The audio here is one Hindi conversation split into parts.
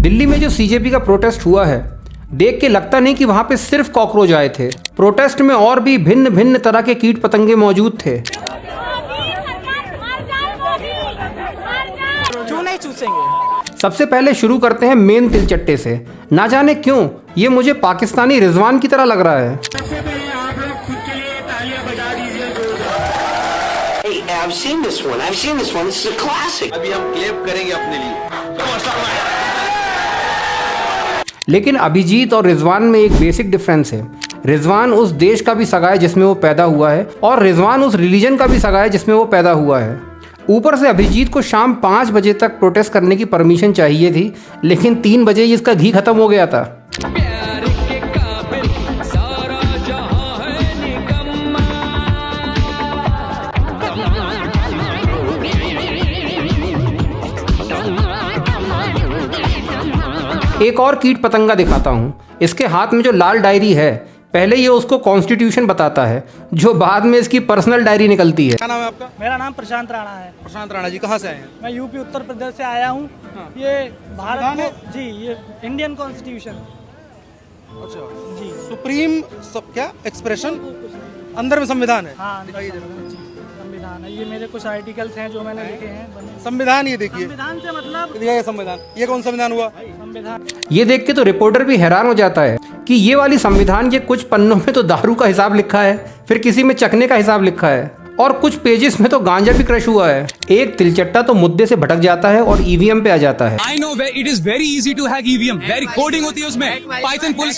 दिल्ली में जो सीजेपी का प्रोटेस्ट हुआ है, देख के लगता नहीं कि वहाँ पे सिर्फ कॉकरोच आए थे। प्रोटेस्ट में और भी भिन्न भिन्न तरह के कीट पतंगे मौजूद थे। क्यों नहीं चूसेंगे? सबसे पहले शुरू करते हैं मेन तिलचट्टे से। ना जाने क्यों ये मुझे पाकिस्तानी रिजवान की तरह लग रहा है। I've seen this one. This is a classic. अभी हम क्लेम करेंगे अपने लिए। लेकिन अभिजीत और रिजवान में एक बेसिक डिफरेंस है। रिजवान उस देश का भी सगा है जिसमें वो पैदा हुआ है, और रिजवान उस रिलीजन का भी सगा है जिसमें वो पैदा हुआ है। ऊपर से अभिजीत को शाम 5 बजे तक प्रोटेस्ट करने की परमिशन चाहिए थी, लेकिन 3 बजे ही इसका घी खत्म हो गया था। एक और कीट पतंगा दिखाता हूँ। इसके हाथ में जो लाल डायरी है, पहले ये उसको कॉन्स्टिट्यूशन बताता है, जो बाद में इसकी पर्सनल डायरी निकलती है। क्या नाम है आपका? मेरा नाम प्रशांत राणा है। प्रशांत राणा जी, कहाँ से आए हैं? मैं यूपी उत्तर प्रदेश से आया हूँ। हाँ। ये भारत है? को जी, ये इंडियन कॉन्स्टिट्यूशन अच्छा जी। सुप्रीम सब क्या एक्सप्रेशन अंदर में संविधान है। हाँ, जी, संविधान है। ये मेरे कुछ आर्टिकल्स हैं जो मैंने लिखे हैं। संविधान ये देखिए, संविधान से मतलब ये संविधान, ये कौन संविधान हुआ? संविधान। ये देख के तो रिपोर्टर भी हैरान हो जाता है कि ये वाली संविधान के कुछ पन्नों में तो दारू का हिसाब लिखा है, फिर किसी में चखने का हिसाब लिखा है, और कुछ पेजेस में तो गांजा भी क्रश हुआ है। एक तिलचट्टा तो मुद्दे से भटक जाता है और ईवीएम पे आ जाता है। I know it is very easy to hack EVM. Very coding होती है उसमें, Python full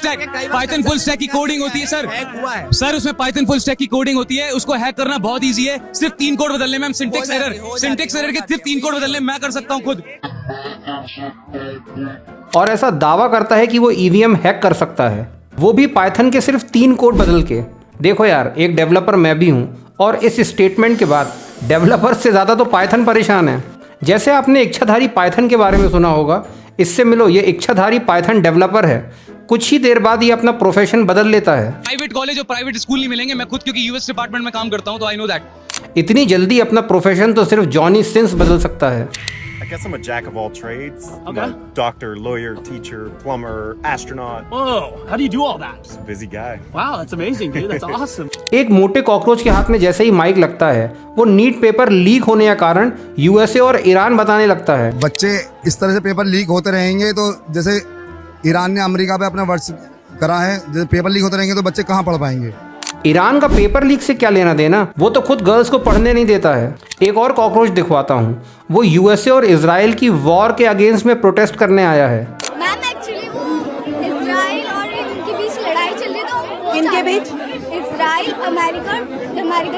stack की कोडिंग होती है सर उसमें Python full stack की कोडिंग होती है। उसको हैक करना बहुत इजी है, सिर्फ 3 कोड बदलने में। हम सिंटेक्स एरर के सिर्फ 3 कोड बदलने में मैं कर सकता हूँ खुद। और ऐसा दावा करता है कि वो ईवीएम हैक कर सकता है, वो भी पाइथन के सिर्फ 3 कोड बदल के। देखो यार, एक डेवलपर मैं भी हूँ, और इस स्टेटमेंट के बाद डेवलपर से ज़्यादा तो पाइथन परेशान है। जैसे आपने इच्छाधारी पाइथन के बारे में सुना होगा, इससे मिलो ये इच्छाधारी पाइथन डेवलपर है। कुछ ही देर बाद ये अपना प्रोफेशन बदल लेता है। प्राइवेट कॉलेज और प्राइवेट स्कूल नहीं मिलेंगे। मैं खुद क्योंकि यूएस डिपार्टमेंट में काम करता हूँ, तो आई नो दैट। इतनी जल्दी अपना प्रोफेशन तो सिर्फ जॉनी सिंस बदल सकता है। I guess I'm a jack of all trades. I'm a doctor, lawyer, teacher, plumber, astronaut. Whoa, how do you do all that? Busy guy. Wow, that's amazing, dude. That's awesome. एक मोटे कॉकरोच के हाथ में जैसे ही माइक लगता है, वो नीट पेपर लीक होने का कारण यूएसए और ईरान बताने लगता है। बच्चे इस तरह से पेपर लीक होते रहेंगे तो जैसे ईरान ने अमेरिका पे अपना वर्ष करा है, जैसे पेपर लीक होते रहेंगे तो बच्चे कहाँ पढ़ पाएंगे। ईरान का पेपर लीक से क्या लेना देना, वो तो खुद गर्ल्स को पढ़ने नहीं देता है। एक और कॉकरोच दिखवाता हूँ। वो यूएसए और इजराइल की वॉर के अगेंस्ट में प्रोटेस्ट करने आया है। मैम एक्चुअली वो इजराइल और इनके बीच लड़ाई चल रही है, तो किनके बीच? इजराइल अमेरिका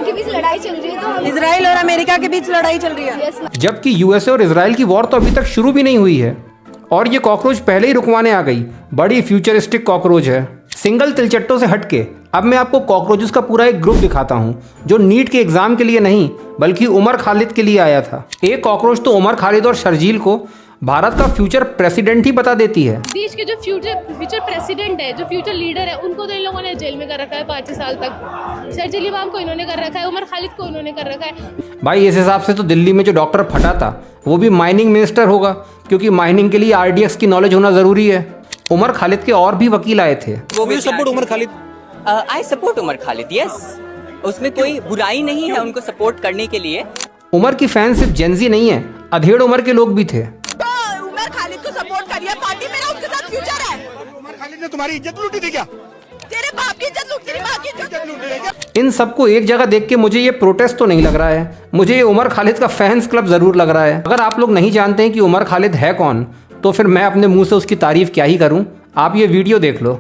के बीच लड़ाई चल रही है, तो इजराइल और अमेरिका के बीच लड़ाई चल रही है। जबकि यूएसए और इजराइल की वॉर तो अभी तक शुरू भी नहीं हुई है, और ये कॉकरोच पहले ही रुकवाने आ गई। बड़ी फ्यूचरिस्टिक कॉकरोच है। सिंगल तिलचट्टों से हटके अब मैं आपको कॉकरोचेस का पूरा एक ग्रुप दिखाता हूँ, जो नीट के एग्जाम के लिए नहीं बल्कि उमर खालिद के लिए आया था। एक कॉकरोच तो उमर खालिद और शर्जील को भारत का फ्यूचर प्रेसिडेंट ही बता देती है। देश के जो फ्यूचर प्रेसिडेंट है, जो फ्यूचर लीडर है, उनको तो इन लोगों ने जेल में कर रखा है 5 साल तक। शर्जील इमाम को इन्होंने कर रखा है, उमर खालिद को इन्होंने कर रखा है। भाई इस हिसाब से तो दिल्ली में जो डॉक्टर फटा था वो भी माइनिंग मिनिस्टर होगा, क्योंकि माइनिंग के लिए आरडीएक्स की नॉलेज होना जरूरी है। उमर खालिद के और भी वकील आए थे। वो भी support Umar Khalid. I support Umar Khalid, yes. उसमें कोई बुराई नहीं है उनको सपोर्ट करने के लिए। उमर की फैन सिर्फ जेंजी नहीं है, अधेड़ उम्र के लोग भी थे। तो उमर खालिद को सपोर्ट करिए, पार्टी में ना, उसके साथ फ्यूचर है। उमर खालिद ने तुम्हारी इज्जत लूटी थी क्या? तेरे बाप की इज्जत लूट, तेरी माँ की इज्जत लूट। इन सबको एक जगह देख के मुझे ये प्रोटेस्ट तो नहीं लग रहा है, मुझे ये उमर खालिद का फैंस क्लब जरूर लग रहा है। अगर आप लोग नहीं जानते हैं कि उमर खालिद है कौन, तो फिर मैं अपने मुंह से उसकी तारीफ क्या ही करूं। आप ये वीडियो देख लो।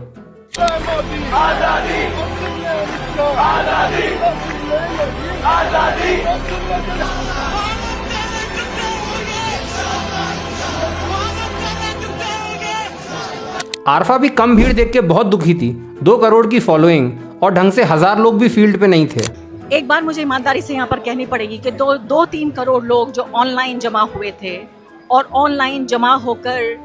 आरफा भी कम भीड़ देख के बहुत दुखी थी। 2 करोड़ की फॉलोइंग और ढंग से 1000 लोग भी फील्ड पे नहीं थे। एक बार मुझे ईमानदारी से यहाँ पर कहनी पड़ेगी कि 2-3 करोड़ लोग जो ऑनलाइन जमा हुए थे और ऑनलाइन जमा होकर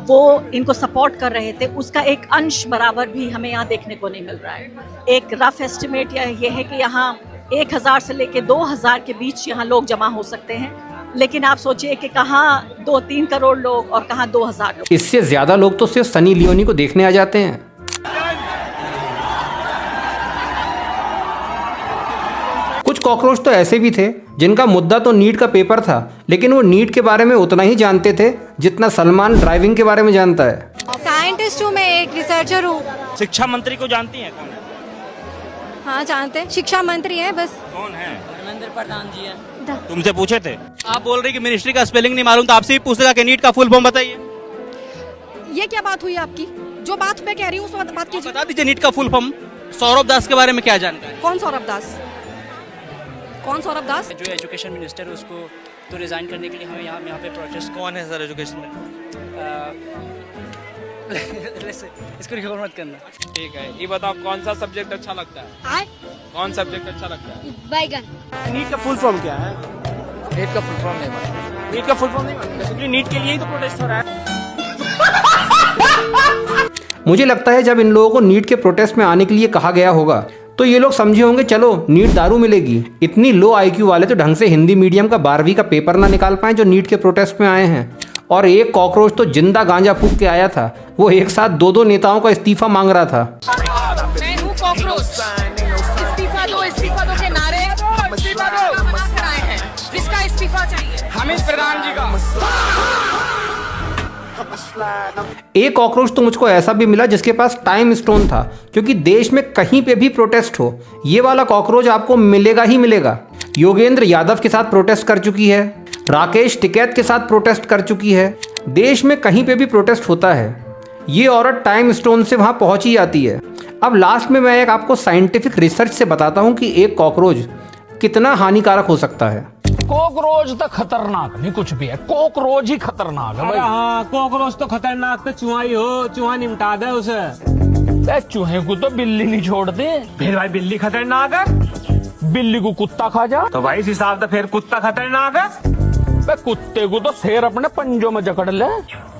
वो इनको सपोर्ट कर रहे थे, उसका एक अंश बराबर भी हमें यहाँ देखने को नहीं मिल रहा है। एक रफ एस्टिमेट ये है कि यहाँ 1000 से लेके 2000 के बीच यहाँ लोग जमा हो सकते हैं, लेकिन आप सोचिए कि कहाँ 2-3 करोड़ लोग और कहाँ 2000 लोग। इससे ज्यादा लोग तो सिर्फ सनी लियोनी को देखने आ जाते हैं। कुछ कॉकरोच तो ऐसे भी थे जिनका मुद्दा तो नीट का पेपर था, लेकिन वो नीट के बारे में उतना ही जानते थे जितना सलमान ड्राइविंग के बारे में जानता है। साइंटिस्ट हूँ मैं, एक रिसर्चर हूँ। शिक्षा मंत्री को जानती हैं कौन है? हाँ जानते हैं, शिक्षा मंत्री हैं बस। कौन है? धर्मेंद्र प्रधान जी है। तुमसे पूछे थे? आप बोल रही कि मिनिस्ट्री का स्पेलिंग नहीं मालूम, तो आपसे ही पूछेगा कि नीट का फुल फॉर्म बताइए। ये क्या बात हुई आपकी? जो बात मैं कह रही हूँ उस बात कीजिए। बता दीजिए नीट का फुल फॉर्म। सौरभ दास के बारे में क्या जानकारी? कौन सौरभ दास? कौन सौरभ दास? जो एजुकेशन मिनिस्टर है उसको तो रिजाइन करने के लिए हमें यहाँ पे प्रोटेस्ट। कौन है सर एजुकेशन में? इसको रिकॉर्ड मत करना। ठीक है, ये बताओ कौन सा सब्जेक्ट अच्छा लगता है? कौन सब्जेक्ट अच्छा लगता है? बैगन। नीट का फुल फॉर्म क्या है? नीट का फुल फॉर्म नहीं मालूम। नीट का फुल फॉर्म नहीं मालूम? बेसिकली नीट के लिए ही तो प्रोटेस्ट हो रहा है। मुझे लगता है जब इन लोगों को नीट के प्रोटेस्ट में आने के लिए कहा गया होगा तो ये लोग समझे होंगे चलो नीट दारू मिलेगी। इतनी लो आईक्यू वाले तो ढंग से हिंदी मीडियम का 12वीं का पेपर ना निकाल पाए जो नीट के प्रोटेस्ट में आए हैं। और एक कॉकरोच तो जिंदा गांजा फूंक के आया था, वो एक साथ 2-2 नेताओं का इस्तीफा मांग रहा था। मैं हूँ कॉकरोच, इस्तीफा दो के नारे बनाकर आए हैं। इसका इस्तीफा चाहिए हमें प्रधान जी का। एक कॉकरोच तो मुझको ऐसा भी मिला जिसके पास टाइम स्टोन था, क्योंकि देश में कहीं पे भी प्रोटेस्ट हो ये वाला कॉकरोच आपको मिलेगा ही मिलेगा। योगेंद्र यादव के साथ प्रोटेस्ट कर चुकी है, राकेश टिकैत के साथ प्रोटेस्ट कर चुकी है। देश में कहीं पे भी प्रोटेस्ट होता है ये औरत टाइम स्टोन से वहां पहुंच ही जाती है। अब लास्ट में मैं एक आपको साइंटिफिक रिसर्च से बताता हूं कि एक कॉकरोच कितना हानिकारक हो सकता है। कॉकरोच तो खतरनाक नहीं कुछ भी है, कॉकरोच ही खतरनाक है भाई। हाँ कॉकरोच तो खतरनाक, तो चूहा ही हो, चूहा निपटा दे उसे। चूहे को तो बिल्ली नहीं छोड़ती। फिर भाई बिल्ली खतरनाक है। बिल्ली को कुत्ता खा जा तो भाई इस हिसाब से फिर कुत्ता खतरनाक है। कुत्ते को तो शेर अपने पंजों में जकड़ ले।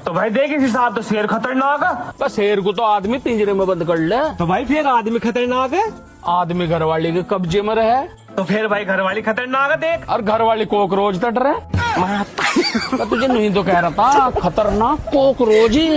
तो भाई देख इस हिसाब से शेर खतरनाक है। शेर को तो आदमी पिंजरे में बंद कर ले। तो भाई फिर आदमी खतरनाक है। आदमी घरवाली के कब्जे में रहे तो फिर भाई घरवाली खतरनाक है देख। और घरवाली कॉकरोच तट रहे। मैं तुझे नहीं तो कह रहा था खतरनाक कॉकरोच ही।